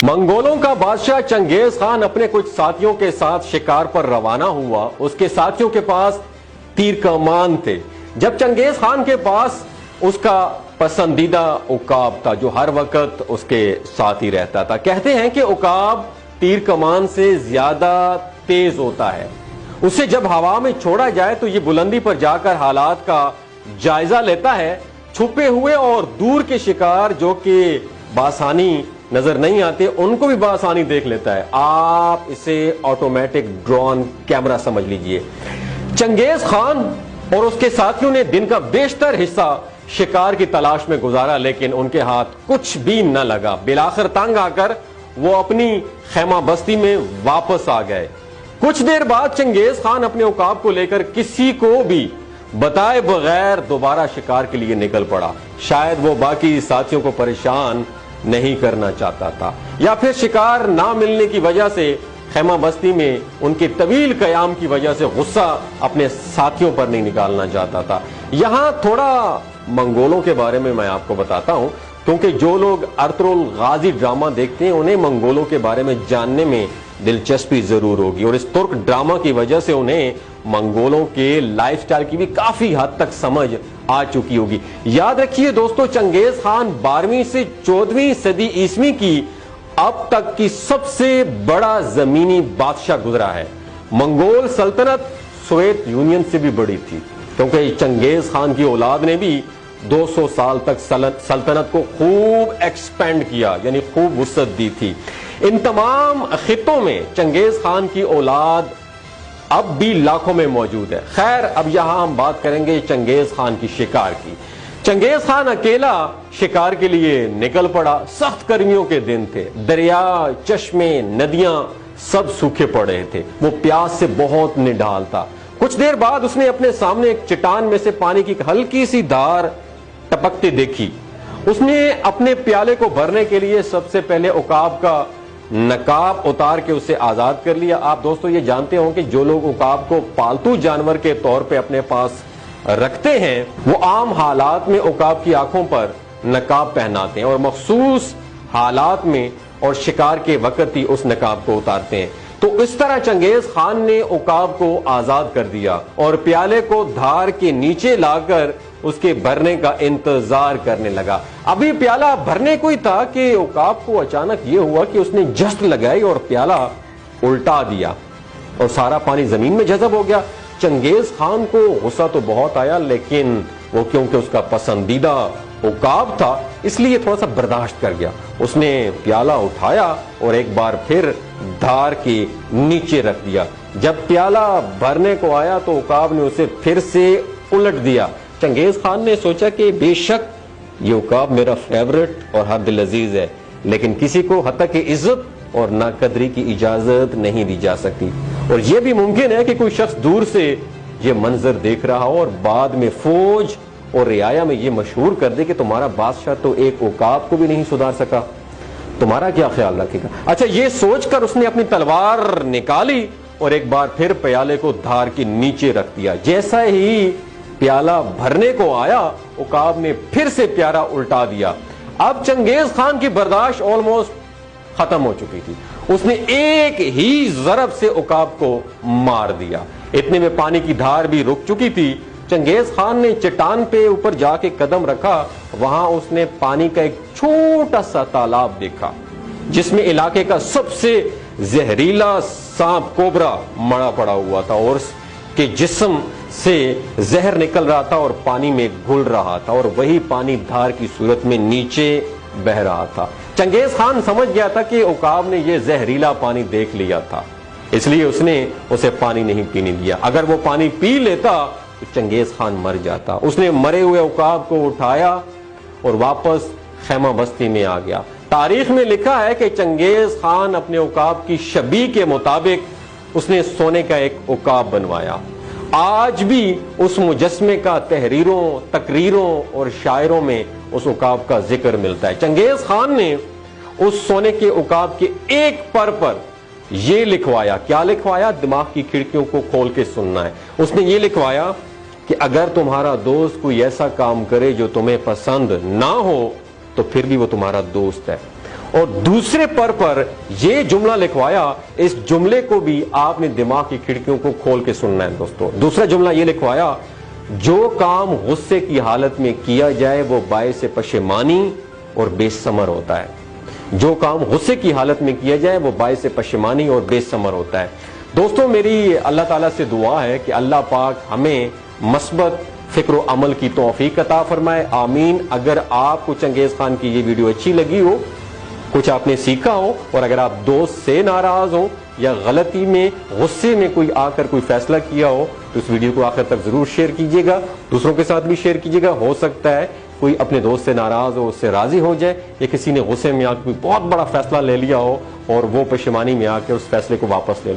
منگولوں کا بادشاہ چنگیز خان اپنے کچھ ساتھیوں کے ساتھ شکار پر روانہ ہوا۔ اس کے ساتھیوں کے پاس تیر کمان تھے۔ جب چنگیز خان کے پاس اس کا پسندیدہ عقاب تھا جو ہر وقت اس کے ساتھ ہی رہتا تھا۔ کہتے ہیں کہ عقاب تیر کمان سے زیادہ تیز ہوتا ہے۔ اسے جب ہوا میں چھوڑا جائے تو یہ بلندی پر جا کر حالات کا جائزہ لیتا ہے۔ چھپے ہوئے اور دور کے شکار جو کہ بآسانی نظر نہیں آتے ان کو بھی بآسانی دیکھ لیتا ہے۔ آپ اسے آٹومیٹک ڈرون کیمرہ سمجھ لیجئے۔ چنگیز خان اور اس کے ساتھیوں نے دن کا بیشتر حصہ شکار کی تلاش میں گزارا، لیکن ان کے ہاتھ کچھ بھی نہ لگا۔ بالآخر تنگ آ کر وہ اپنی خیمہ بستی میں واپس آ گئے۔ کچھ دیر بعد چنگیز خان اپنے عقاب کو لے کر کسی کو بھی بتائے بغیر دوبارہ شکار کے لیے نکل پڑا۔ شاید وہ باقی ساتھیوں کو پریشان نہیں کرنا چاہتا تھا، یا پھر شکار نہ ملنے کی وجہ سے خیمہ بستی میں ان کے طویل قیام کی وجہ سے غصہ اپنے ساتھیوں پر نہیں نکالنا چاہتا تھا۔ یہاں تھوڑا منگولوں کے بارے میں آپ کو بتاتا ہوں، کیونکہ جو لوگ ارطغرل غازی ڈرامہ دیکھتے ہیں انہیں منگولوں کے بارے میں جاننے میں دلچسپی ضرور ہوگی، اور اس ترک ڈرامہ کی وجہ سے انہیں منگولوں کے لائف سٹائل کی بھی کافی حد تک سمجھ آ چکی ہوگی۔ یاد رکھیے دوستو، چنگیز خان 12ویں سے 14ویں صدی عیسوی کی اب تک کی سب سے بڑا زمینی بادشاہ گزرا ہے۔ منگول سلطنت سوویت یونین سے بھی بڑی تھی، کیونکہ چنگیز خان کی اولاد نے بھی 200 سال تک سلطنت کو خوب ایکسپینڈ کیا، یعنی خوب وسعت دی تھی۔ ان تمام خطوں میں چنگیز خان کی اولاد اب بھی لاکھوں میں موجود ہے۔ خیر، اب یہاں ہم بات کریں گے چنگیز خان کی شکار کی۔ چنگیز خان اکیلا شکار کے لیے نکل پڑا۔ سخت گرمیوں کے دن تھے، دریا، چشمے، ندیاں سب سوکھے پڑے تھے۔ وہ پیاس سے بہت نڈال تھا۔ کچھ دیر بعد اس نے اپنے سامنے ایک چٹان میں سے پانی کی ہلکی سی دھار ٹپکتے دیکھی۔ اس نے اپنے پیالے کو بھرنے کے لیے سب سے پہلے عقاب کا نقاب اتار کے اسے آزاد کر لیا۔ آپ دوستو یہ جانتے ہوں کہ جو لوگ عقاب کو پالتو جانور کے طور پہ اپنے پاس رکھتے ہیں وہ عام حالات میں عقاب کی آنکھوں پر نقاب پہناتے ہیں اور مخصوص حالات میں اور شکار کے وقت ہی اس نقاب کو اتارتے ہیں۔ تو اس طرح چنگیز خان نے عقاب کو آزاد کر دیا اور پیالے کو دھار کے نیچے لا کر اس کے بھرنے کا انتظار کرنے لگا۔ ابھی پیالہ بھرنے کو ہی تھا کہ عقاب کو اچانک یہ ہوا کہ اس نے جست لگائی اور پیالہ الٹا دیا اور سارا پانی زمین میں جذب ہو گیا۔ چنگیز خان کو غصہ تو بہت آیا، لیکن وہ کیونکہ اس کا پسندیدہ عقاب تھا اس لیے تھوڑا سا برداشت کر گیا۔ اس نے پیالہ اٹھایا اور ایک بار پھر دھار کے نیچے رکھ دیا۔ جب پیالہ بھرنے کو آیا تو عقاب نے اسے پھر سے الٹ دیا۔ چنگیز خان نے سوچا کہ بے شک یہ عقاب میرا فیورٹ اور حد لذیذ ہے، لیکن کسی کو حتی کہ عزت اور ناقدری کی اجازت نہیں دی جا سکتی، اور یہ بھی ممکن ہے کہ کوئی شخص دور سے یہ منظر دیکھ رہا ہو اور بعد میں فوج اور رعایا میں یہ مشہور کر دے کہ تمہارا بادشاہ تو ایک عقاب کو بھی نہیں سدھار سکا، تمہارا کیا خیال رکھے گا؟ اچھا، یہ سوچ کر اس نے اپنی تلوار نکالی اور ایک بار پھر پیالے کو دھار کے نیچے رکھ دیا۔ جیسا ہی پیالہ بھرنے کو آیا عقاب نے پھر سے پیالہ الٹا دیا۔ اب چنگیز خان کی برداشت آلموسٹ ختم ہو چکی تھی۔ اس نے ایک ہی ضرب سے عقاب کو مار دیا۔ اتنے میں پانی کی دھار بھی رک چکی تھی۔ چنگیز خان نے چٹان پہ اوپر جا کے قدم رکھا۔ وہاں اس نے پانی کا ایک چھوٹا سا تالاب دیکھا جس میں علاقے کا سب سے زہریلا سانپ کوبرا مڑا پڑا ہوا تھا اور اس کے جسم سے زہر نکل رہا تھا اور پانی میں گھل رہا تھا، اور وہی پانی دھار کی صورت میں نیچے بہ رہا تھا۔ چنگیز خان سمجھ گیا تھا کہ عقاب نے یہ زہریلا پانی دیکھ لیا تھا، اس لیے اس نے اسے پانی نہیں پینے دیا۔ اگر وہ پانی پی لیتا تو چنگیز خان مر جاتا۔ اس نے مرے ہوئے عقاب کو اٹھایا اور واپس خیمہ بستی میں آ گیا۔ تاریخ میں لکھا ہے کہ چنگیز خان اپنے عقاب کی شبیہ کے مطابق اس نے سونے کا ایک عقاب بنوایا۔ آج بھی اس مجسمے کا تحریروں، تقریروں اور شاعروں میں اس عقاب کا ذکر ملتا ہے۔ چنگیز خان نے اس سونے کے عقاب کے ایک پر یہ لکھوایا، کیا لکھوایا؟ دماغ کی کھڑکیوں کو کھول کے سننا ہے۔ اس نے یہ لکھوایا کہ اگر تمہارا دوست کوئی ایسا کام کرے جو تمہیں پسند نہ ہو تو پھر بھی وہ تمہارا دوست ہے۔ اور دوسرے پر یہ جملہ لکھوایا، اس جملے کو بھی آپ نے دماغ کی کھڑکیوں کو کھول کے سننا ہے دوستو۔ دوسرا جملہ یہ لکھوایا، جو کام غصے کی حالت میں کیا جائے وہ باعث پشیمانی اور بے ثمر ہوتا ہے۔ جو کام غصے کی حالت میں کیا جائے وہ باعث پشیمانی اور بے ثمر ہوتا ہے۔ دوستو میری اللہ تعالیٰ سے دعا ہے کہ اللہ پاک ہمیں مثبت فکر و عمل کی توفیق عطا فرمائے، آمین۔ اگر آپ کو چنگیز خان کی یہ ویڈیو اچھی لگی ہو، کچھ آپ نے سیکھا ہو، اور اگر آپ دوست سے ناراض ہو یا غلطی میں غصے میں کوئی آ کر کوئی فیصلہ کیا ہو تو اس ویڈیو کو آخر تک ضرور شیئر کیجیے گا، دوسروں کے ساتھ بھی شیئر کیجیے گا۔ ہو سکتا ہے کوئی اپنے دوست سے ناراض ہو، اس سے راضی ہو جائے، یا کسی نے غصے میں آ کے کوئی بہت بڑا فیصلہ لے لیا ہو اور وہ پشیمانی میں آ کے اس فیصلے کو واپس لے لیا۔